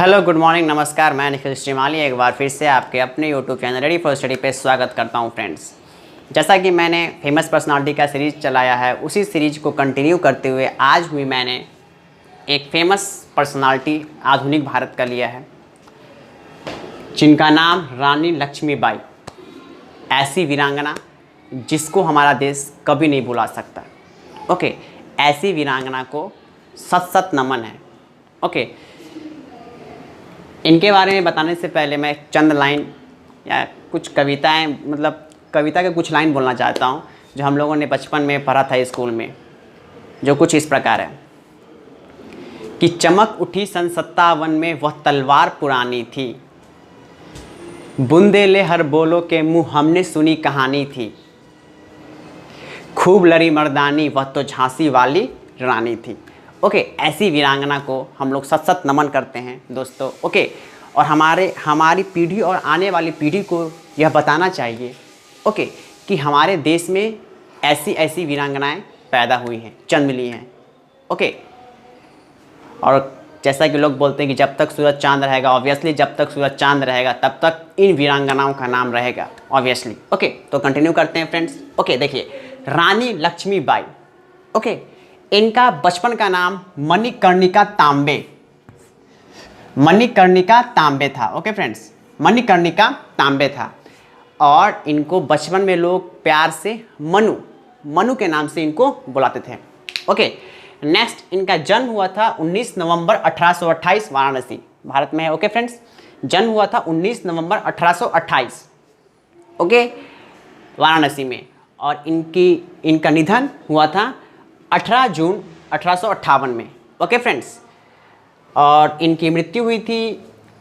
Hello, good morning, नमस्कार। मैं निखिल श्रीमाली एक बार फिर से आपके अपने YouTube channel ready for study पे स्वागत करता हूं फ्रेंड्स। जैसा कि मैंने फेमस पर्सनालिटी का सीरीज़ चलाया है, उसी सीरीज को कंटिन्यू करते हुए आज भी मैंने एक फेमस पर्सनालिटी आधुनिक भारत का लिया है, जिनका नाम रानी लक्ष्मीबाई। ऐसी वीरांगना जिसको हमारा देश कभी नहीं भुला सकता। ओके, ऐसी वीरांगना को सत सत नमन है। ओके, इनके बारे में बताने से पहले मैं चंद लाइन या कुछ कविताएं, मतलब कविता के कुछ लाइन बोलना चाहता हूं, जो हम लोगों ने बचपन में पढ़ा था स्कूल में, जो कुछ इस प्रकार है कि चमक उठी सन 57 में वह तलवार पुरानी थी, बुंदेले हर बोलो के मुंह हमने सुनी कहानी थी, खूब लड़ी मर्दानी वह तो झांसी वाली रानी थी। ओके, ऐसी वीरांगना को हम लोग सत सत नमन करते हैं दोस्तों। ओके, और हमारी पीढ़ी और आने वाली पीढ़ी को यह बताना चाहिए ओके कि हमारे देश में ऐसी ऐसी वीरांगनाएं पैदा हुई हैं, जन्म ली हैं। ओके, और जैसा कि लोग बोलते हैं कि जब तक सूरज चांद रहेगा, ऑब्वियसली जब तक सूरज चांद रहेगा तब तक इन वीरांगनाओं का नाम रहेगा, ऑब्वियसली। ओके, तो कंटिन्यू करते हैं फ्रेंड्स। ओके, देखिए, रानी लक्ष्मीबाई। ओके, इनका बचपन का नाम मणिकर्णिका तांबे था। ओके फ्रेंड्स, मणिकर्णिका तांबे था, और इनको बचपन में लोग प्यार से मनु के नाम से इनको बुलाते थे। ओके, नेक्स्ट, इनका जन्म हुआ था 19 नवंबर 1828 वाराणसी, भारत में है। ओके फ्रेंड्स, जन्म हुआ था 19 नवंबर 1828 ओके, वाराणसी में, और इनका निधन हुआ था 18 जून 1858 में। ओके फ्रेंड्स, और इनकी मृत्यु हुई थी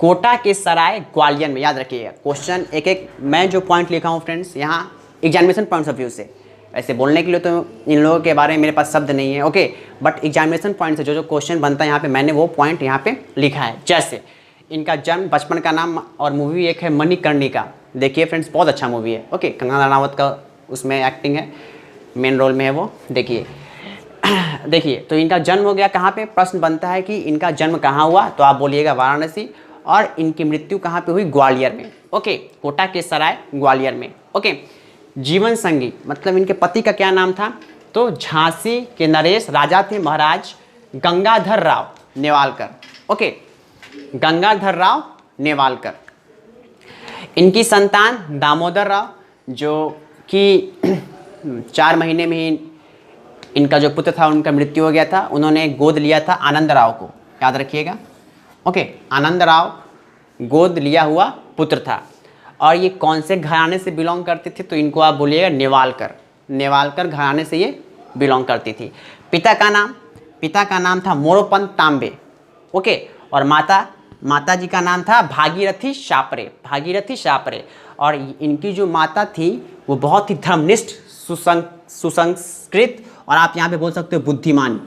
कोटा के सराय ग्वालियर में। याद रखिएगा, क्वेश्चन एक एक मैं जो पॉइंट लिखा हूँ फ्रेंड्स, यहाँ एग्जामिनेशन पॉइंट्स ऑफ व्यू से, ऐसे बोलने के लिए तो इन लोगों के बारे में मेरे पास शब्द नहीं है। ओके, बट एग्जामिनेशन पॉइंट से जो क्वेश्चन बनता है यहाँ पे, मैंने वो पॉइंट यहाँ पे लिखा है। जैसे इनका जन्म, बचपन का नाम, और मूवी एक है मणिकर्णिका। देखिए फ्रेंड्स, बहुत अच्छा मूवी है। ओके, कंगना रनावत का उसमें एक्टिंग है, मेन रोल में है वो। देखिए, तो इनका जन्म हो गया कहाँ पे, प्रश्न बनता है कि इनका जन्म कहाँ हुआ, तो आप बोलिएगा वाराणसी, और इनकी मृत्यु कहाँ पे हुई, ग्वालियर में। ओके, कोटा के सराय ग्वालियर में। ओके, जीवन संगी, मतलब इनके पति का क्या नाम था, तो झांसी के नरेश राजा थे महाराज गंगाधर राव नेवालकर। ओके, गंगाधर राव नेवालकर। इनकी संतान दामोदर राव, जो कि 4 महीने में ही इनका जो पुत्र था उनका मृत्यु हो गया था। उन्होंने गोद लिया था आनंद राव को, याद रखिएगा। ओके, आनंद राव गोद लिया हुआ पुत्र था, और ये कौन से घराने से बिलोंग करते थे, तो इनको आप बोलिएगा नेवालकर घराने से ये बिलोंग करती थी। पिता का नाम था मोरोपंत तांबे। ओके, और माता जी का नाम था भागीरथी शापरे। और इनकी जो माता थी वो बहुत ही धर्मनिष्ठ, सुसंस्कृत, और आप यहाँ पे बोल सकते हो बुद्धिमान,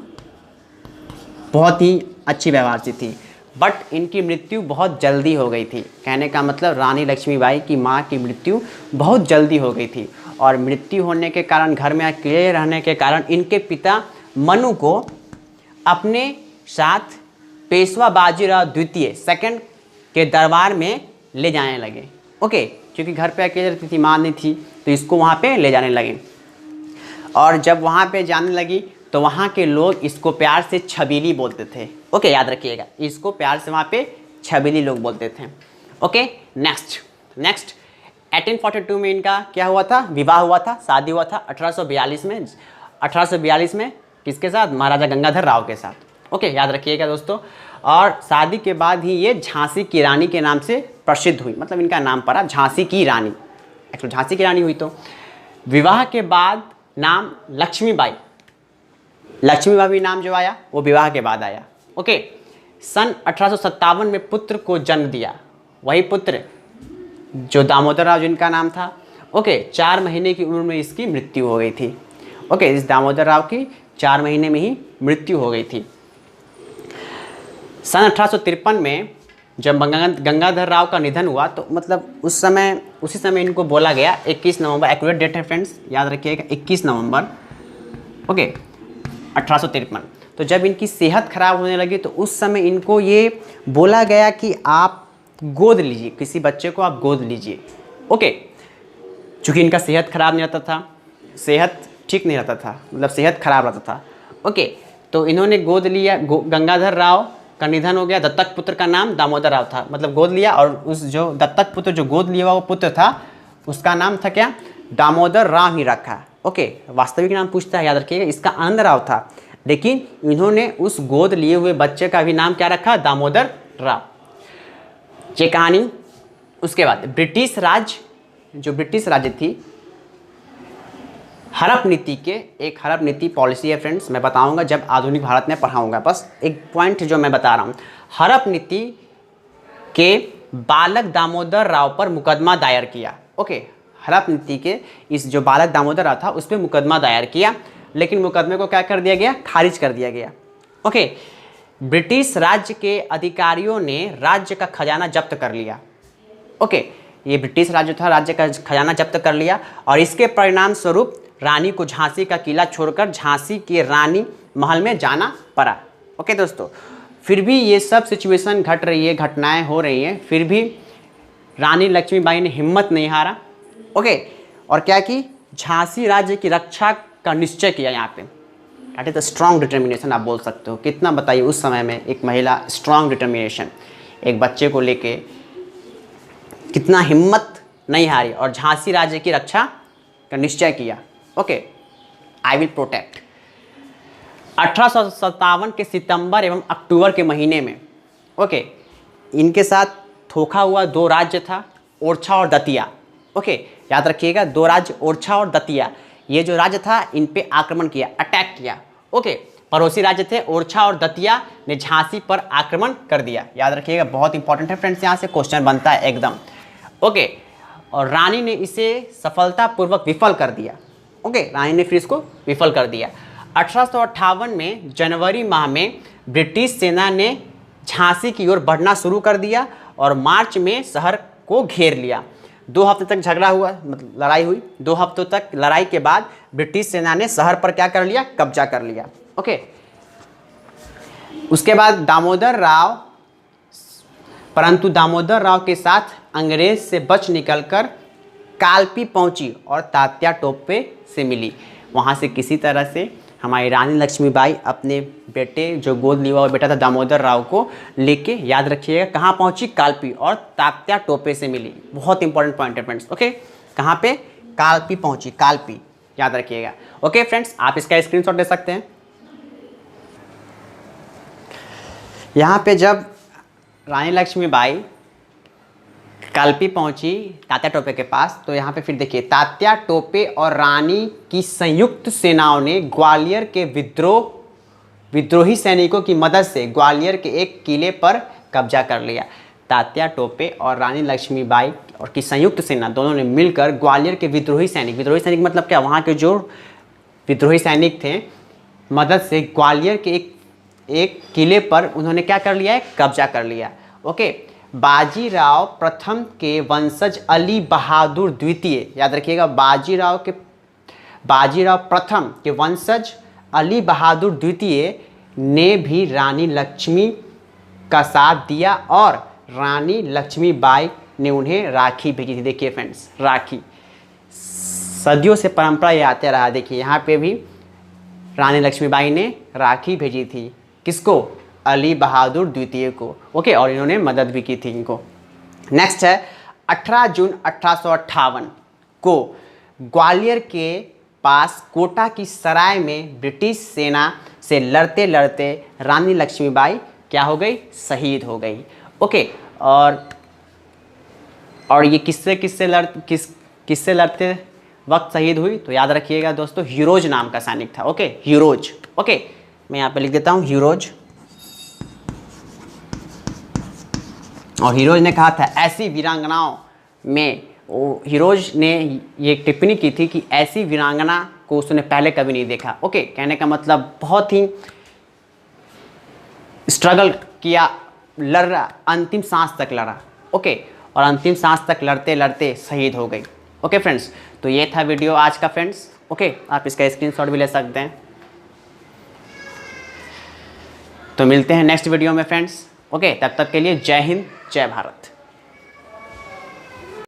बहुत ही अच्छी व्यवहार से थी। बट इनकी मृत्यु बहुत जल्दी हो गई थी। कहने का मतलब, रानी लक्ष्मीबाई की माँ की मृत्यु बहुत जल्दी हो गई थी, और मृत्यु होने के कारण, घर में अकेले रहने के कारण, इनके पिता मनु को अपने साथ पेशवा बाजीराव द्वितीय सेकंड के दरबार में ले जाने लगे। ओके, क्योंकि घर पे अकेले रहती थी, माँ नहीं थी, तो इसको वहाँ पे ले जाने लगे। और जब वहाँ पे जाने लगी तो वहाँ के लोग इसको प्यार से छबीली बोलते थे। ओके, याद रखिएगा, इसको प्यार से वहाँ पे छबीली लोग बोलते थे। ओके, नेक्स्ट 1842 में इनका क्या हुआ था, विवाह हुआ था, शादी हुआ था 1842 में किसके साथ, महाराजा गंगाधर राव के साथ। ओके, याद रखिएगा दोस्तों। और शादी के बाद ही ये झांसी की रानी के नाम से प्रसिद्ध हुई, मतलब इनका नाम पड़ा झांसी की रानी। एक्चुअली झांसी की रानी हुई। तो विवाह के बाद नाम लक्ष्मीबाई भी नाम जो आया वो विवाह के बाद आया। ओके, सन 1857 में पुत्र को जन्म दिया, वही पुत्र जो दामोदर राव जिनका नाम था। ओके, 4 महीने की उम्र में इसकी मृत्यु हो गई थी। ओके, इस दामोदर राव की 4 महीने में ही मृत्यु हो गई थी। सन 1853 में जब गंगाधर राव का निधन हुआ, तो मतलब उसी समय इनको बोला गया, 21 नवंबर, एक्यूरेट डेट है फ्रेंड्स, याद रखिएगा, 21 नवंबर। ओके, 1853। तो जब इनकी सेहत खराब होने लगी तो उस समय इनको ये बोला गया कि आप गोद लीजिए, किसी बच्चे को आप गोद लीजिए। ओके, चूँकि इनका सेहत खराब नहीं रहता था, सेहत ठीक नहीं रहता था, मतलब सेहत खराब रहता था। ओके, तो इन्होंने गोद लिया। गंगाधर राव का निधन हो गया। दत्तक पुत्र का नाम दामोदर राव था, मतलब गोद लिया, और उस जो दत्तक पुत्र जो गोद लिया हुआ वो पुत्र था उसका नाम था क्या, दामोदर राव ही रखा। ओके, वास्तविक नाम पूछता है, याद रखिएगा, इसका आनंद राव था, लेकिन इन्होंने उस गोद लिए हुए बच्चे का भी नाम क्या रखा, दामोदर राव। ये कहानी। उसके बाद ब्रिटिश राज, जो ब्रिटिश राज्य थी, हड़प नीति के, एक हड़प नीति पॉलिसी है फ्रेंड्स, मैं बताऊंगा जब आधुनिक भारत में पढ़ाऊंगा, बस एक पॉइंट जो मैं बता रहा हूँ। हड़प नीति के बालक दामोदर राव पर मुकदमा दायर किया। ओके, हड़प नीति के इस जो बालक दामोदर राव था उस पर मुकदमा दायर किया, लेकिन मुकदमे को क्या कर दिया गया, खारिज कर दिया गया। ओके, ब्रिटिश राज्य के अधिकारियों ने राज्य का खजाना जब्त कर लिया। ओके, ये ब्रिटिश राज्य था, राज्य का खजाना जब्त कर लिया, और इसके परिणाम स्वरूप रानी को झांसी का किला छोड़कर झांसी के रानी महल में जाना पड़ा। ओके दोस्तों, फिर भी ये सब सिचुएशन घट रही है, घटनाएं हो रही हैं, फिर भी रानी लक्ष्मीबाई ने हिम्मत नहीं हारा। ओके, और क्या की, झांसी राज्य की रक्षा का निश्चय किया। यहाँ पे that is the strong determination आप बोल सकते हो। कितना बताइए उस समय में एक महिला स्ट्रॉन्ग डिटर्मिनेशन, एक बच्चे को लेके कितना हिम्मत नहीं हारी और झांसी राज्य की रक्षा का निश्चय किया। Okay, I will protect. 1857 के सितंबर एवं अक्टूबर के महीने में, ओके, इनके साथ धोखा हुआ। दो राज्य था, ओरछा और दतिया। ओके, याद रखिएगा, दो राज्य ओरछा और दतिया, ये जो राज्य था इन पे आक्रमण किया, अटैक किया। ओके, पड़ोसी राज्य थे ओरछा और दतिया ने झांसी पर आक्रमण कर दिया। याद रखिएगा, बहुत इंपॉर्टेंट है फ्रेंड्स, यहाँ से क्वेश्चन बनता है एकदम। ओके, और रानी ने इसे सफलतापूर्वक विफल कर दिया। ओके, रानी ने फिर इसको विफल कर दिया। 1858 में जनवरी माह में ब्रिटिश सेना ने झांसी की ओर बढ़ना शुरू कर दिया और मार्च में शहर को घेर लिया। 2 हफ्ते तक झगड़ा हुआ, मतलब लड़ाई हुई। 2 हफ्तों तक लड़ाई के बाद ब्रिटिश सेना ने शहर पर क्या कर लिया, कब्जा कर लिया। ओके, उसके बाद दामोदर राव, परंतु दामोदर राव के साथ अंग्रेज से बच निकलकर कालपी पहुंची और तात्या टोपे से मिली। वहां से किसी तरह से हमारी रानी लक्ष्मीबाई अपने बेटे, जो गोद लिया हुआ बेटा था दामोदर राव को लेके, याद रखिएगा, कहाँ पहुंची, कालपी, और तात्या टोपे से मिली। बहुत इंपॉर्टेंट पॉइंट है फ्रेंड्स। ओके, कहाँ पे, कालपी पहुंची, कालपी, याद रखिएगा। ओके फ्रेंड्स, आप इसका स्क्रीनशॉट ले सकते हैं। यहाँ पे जब रानी लक्ष्मीबाई कालपी पहुंची तात्या टोपे के पास, तो यहाँ पे फिर देखिए, तात्या टोपे और रानी की संयुक्त सेनाओं ने ग्वालियर के विद्रोही सैनिकों की मदद से ग्वालियर के एक किले पर कब्जा कर लिया। तात्या टोपे और रानी लक्ष्मीबाई और की संयुक्त सेना दोनों ने मिलकर ग्वालियर के विद्रोही सैनिक मतलब क्या, वहाँ के जो विद्रोही सैनिक थे, मदद से ग्वालियर के एक किले पर उन्होंने क्या कर लिया है, कब्जा कर लिया। ओके, बाजीराव प्रथम के वंशज अली बहादुर द्वितीय, याद रखिएगा, बाजीराव प्रथम के वंशज अली बहादुर द्वितीय ने भी रानी लक्ष्मी का साथ दिया और रानी लक्ष्मीबाई ने उन्हें राखी भेजी थी। देखिए फ्रेंड्स, राखी सदियों से परंपरा ये आते रहा। देखिए यहाँ पे भी रानी लक्ष्मीबाई ने राखी भेजी थी, किसको, अली बहादुर द्वितीय को। ओके, और इन्होंने मदद भी की थी इनको। नेक्स्ट है 18 जून 1858 को ग्वालियर के पास कोटा की सराय में ब्रिटिश सेना से लड़ते लड़ते रानी लक्ष्मीबाई क्या हो गई, शहीद हो गई। ओके, और ये किससे लड़ते वक्त शहीद हुई, तो याद रखिएगा दोस्तों, हीरोज नाम का सैनिक था। Okay, heroes. ओके, मैं यहाँ पे लिख देता हूँ हीरोज। और हीरोज ने कहा था, ऐसी वीरांगनाओं में, हीरोज ने ये टिप्पणी की थी कि ऐसी वीरांगना को उसने पहले कभी नहीं देखा। ओके, कहने का मतलब बहुत ही स्ट्रगल किया, लड़ रहा, अंतिम सांस तक लड़ा। ओके, और अंतिम सांस तक लड़ते लड़ते शहीद हो गई। ओके फ्रेंड्स, तो ये था वीडियो आज का फ्रेंड्स। ओके, आप इसका स्क्रीनशॉट भी ले सकते हैं। तो मिलते हैं नेक्स्ट वीडियो में फ्रेंड्स। ओके, तब तक के लिए जय हिंद, जय भारत।